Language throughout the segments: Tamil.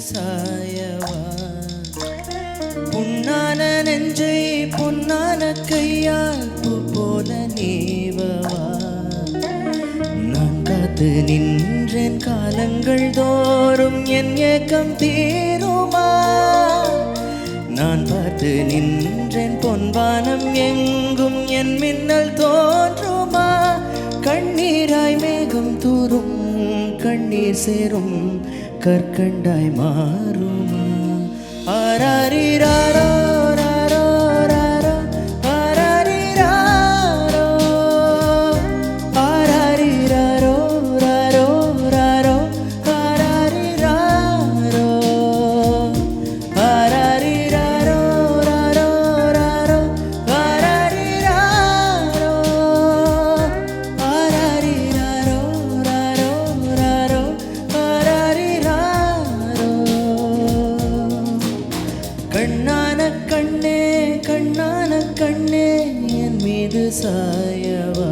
சாயவா புண்ணான நெஞ்சை பொன்னான கையால் பூ போல நீவவா நான் காத்து நின்றேன் காலங்கள் தோறும் என் ஏக்கம் தீருமா நான் பார்த்து நின்றேன் பொன்வானம் எங்கும் என் மின்னல் தோன்றுமா கண்ணீராய் மேகம் தூரும் கண்ணீர் சேரும் கற்கண்டாய் மாறுமா ஆராரிராரோ ராரோ ராரோ ஆராரிராரோ ஆராரிராரோ ராரோ ராரோ ஆராரிராரோ ஆராரிராரோ ராரோ ராரோ ஆராரிராரோ ஆராரிராரோ ராரோ ராரோ ஆராரிராரோ கண்ணான கண்ணே கண்ணான கண்ணே என் மீது சாயவா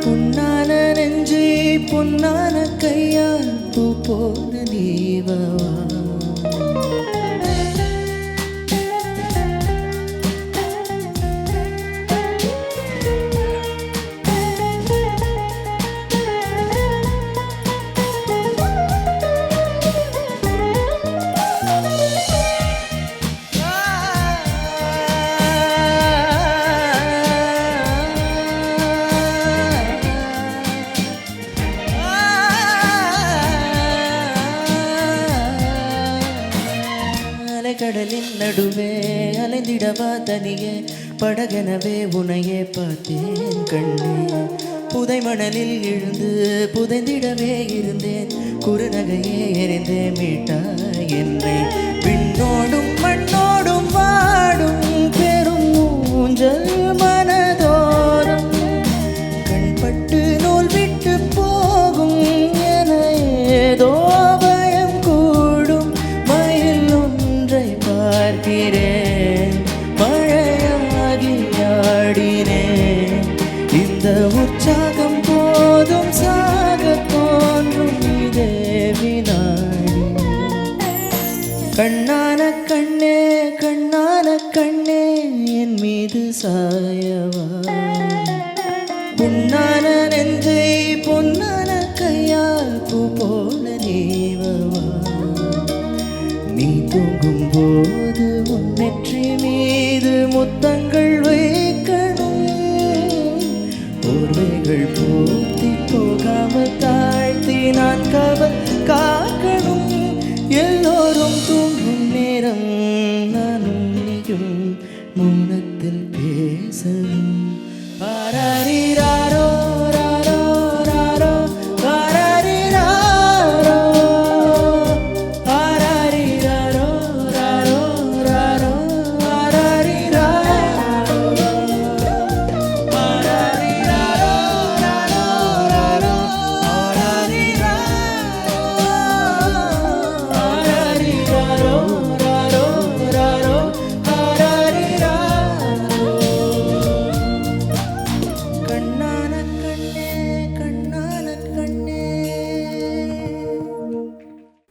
பொன்னான நெஞ்சை பொன்னான கையால் பூ போல நீவவா கடலின் நடுவே அலைந்திடவா தனியே படகெனவே உனையே பார்த்தேன் கண்ணே புதை மணலில் எழுந்து புதைந்திடவே இருந்தேன் குறுநகையே எரிந்தே மீட்டா என்னை விண்ணோடும் மண்ணோடும் வாடும் பெரும் ஊஞ்சல் மனதோறும் கண்பட்டு நூல் விட்டு போகும் என ஏதோ பார்க்கிறேன் மழையாகி ஆடினேன் இந்த உற்சாகம் போதும் சாக தோன்றும் இதே வினாடி கண்ணான கண்ணே கண்ணான கண்ணே என் மீது சாயவா புண்ணான நெஞ்சை பொன்னான கையால் பூ போல நீவவா நீ தூங்கும் போது உன் நெற்றி மீது முத்தங்கள் வைக்கணும் போர்வைகள் போத்தி போகாம